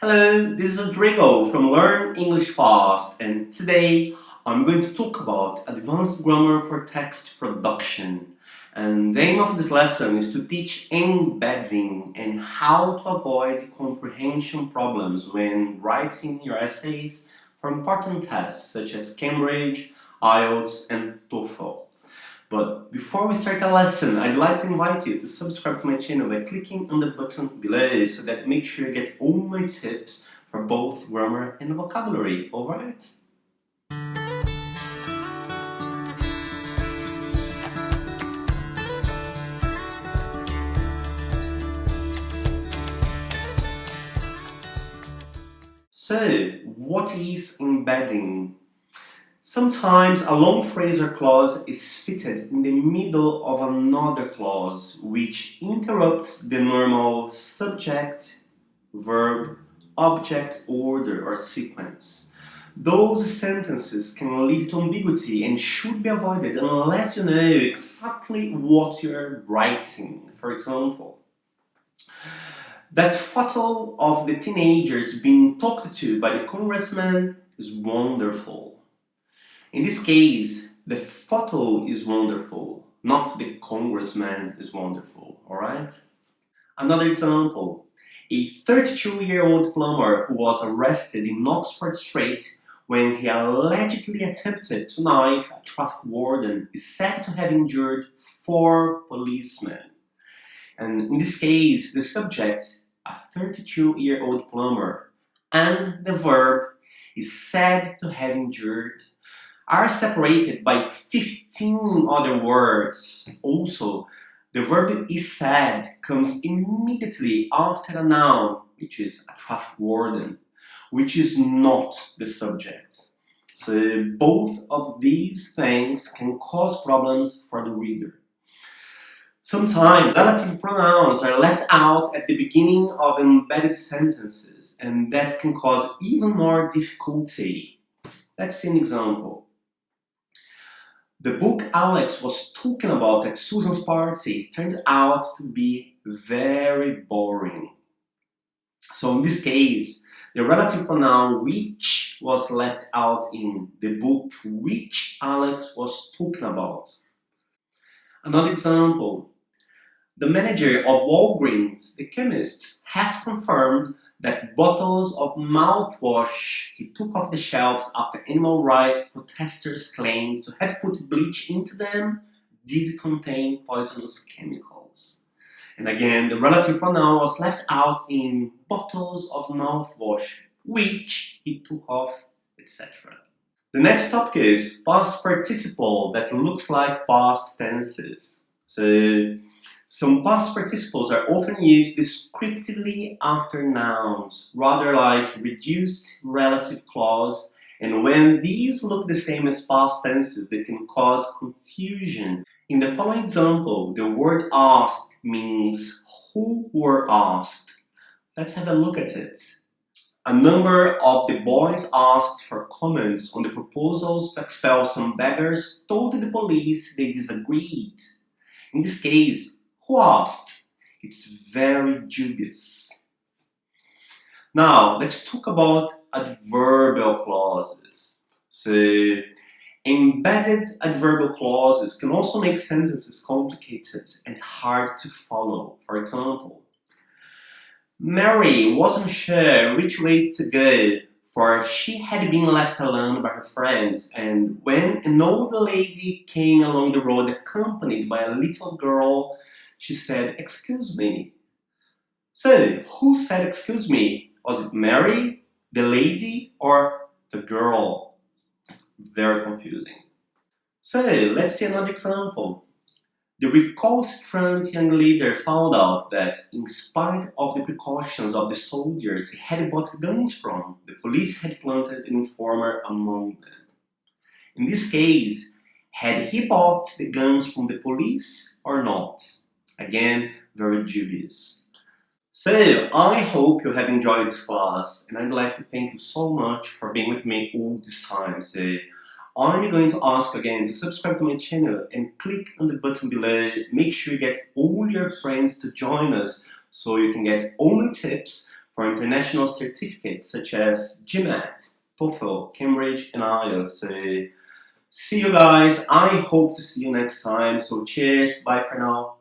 Hello, this is Rodrigo from Learn English Fast, and today I'm going to talk about advanced grammar for text production. And the aim of this lesson is to teach embedding and how to avoid comprehension problems when writing your essays for important tests such as Cambridge, Ielts, and Toefl. But before we start the lesson, I'd like to invite you to subscribe to my channel by clicking on the button below so that make sure you get all my tips for both grammar and vocabulary, alright? So, what is embedding? Sometimes a long phrase or clause is fitted in the middle of another clause, which interrupts the normal subject, verb, object order or sequence. Those sentences can lead to ambiguity and should be avoided unless you know exactly what you're writing. For example, that photo of the teenagers being talked to by the congressman is wonderful. In this case, the photo is wonderful, not the congressman is wonderful, alright? Another example, a 32-year-old plumber who was arrested in Oxford Street when he allegedly attempted to knife a traffic warden is said to have injured 4 policemen. And in this case, the subject, a 32-year-old plumber, and the verb is said to have injured are separated by 15 other words. Also, the verb is said comes immediately after a noun, which is a traffic warden, which is not the subject. So both of these things can cause problems for the reader. Sometimes relative pronouns are left out at the beginning of embedded sentences, and that can cause even more difficulty. Let's see an example. The book Alex was talking about at Susan's party turned out to be very boring. So in this case, the relative pronoun which was left out in the book which Alex was talking about. Another example, the manager of Walgreens, the chemist, has confirmed that bottles of mouthwash he took off the shelves after animal rights protesters claimed to have put bleach into them did contain poisonous chemicals. And again, the relative pronoun was left out in bottles of mouthwash, which he took off, etc. The next topic is past participle that looks like past tenses. So, some past participles are often used descriptively after nouns, rather like reduced relative clause, and when these look the same as past tenses, they can cause confusion. In the following example, the word asked means who were asked. Let's have a look at it. A number of the boys asked for comments on the proposals to expel some beggars told the police they disagreed. In this case, who asked? It's very dubious. Now, let's talk about adverbial clauses. So, embedded adverbial clauses can also make sentences complicated and hard to follow. For example, Mary wasn't sure which way to go, for she had been left alone by her friends, and when an old lady came along the road accompanied by a little girl, she said, "Excuse me." So, who said excuse me? Was it Mary, the lady, or the girl? Very confusing. So, let's see another example. The recalcitrant young leader found out that, in spite of the precautions of the soldiers he had bought guns from, the police had planted an informer among them. In this case, had he bought the guns from the police or not? Again, very dubious. So, I hope you have enjoyed this class, and I'd like to thank you so much for being with me all this time. So, I'm going to ask again to subscribe to my channel and click on the button below. Make sure you get all your friends to join us so you can get all my tips for for international certificates such as GMAT, Toefl, Cambridge, and Ielts. So see you guys. I hope to see you next time. So cheers. Bye for now.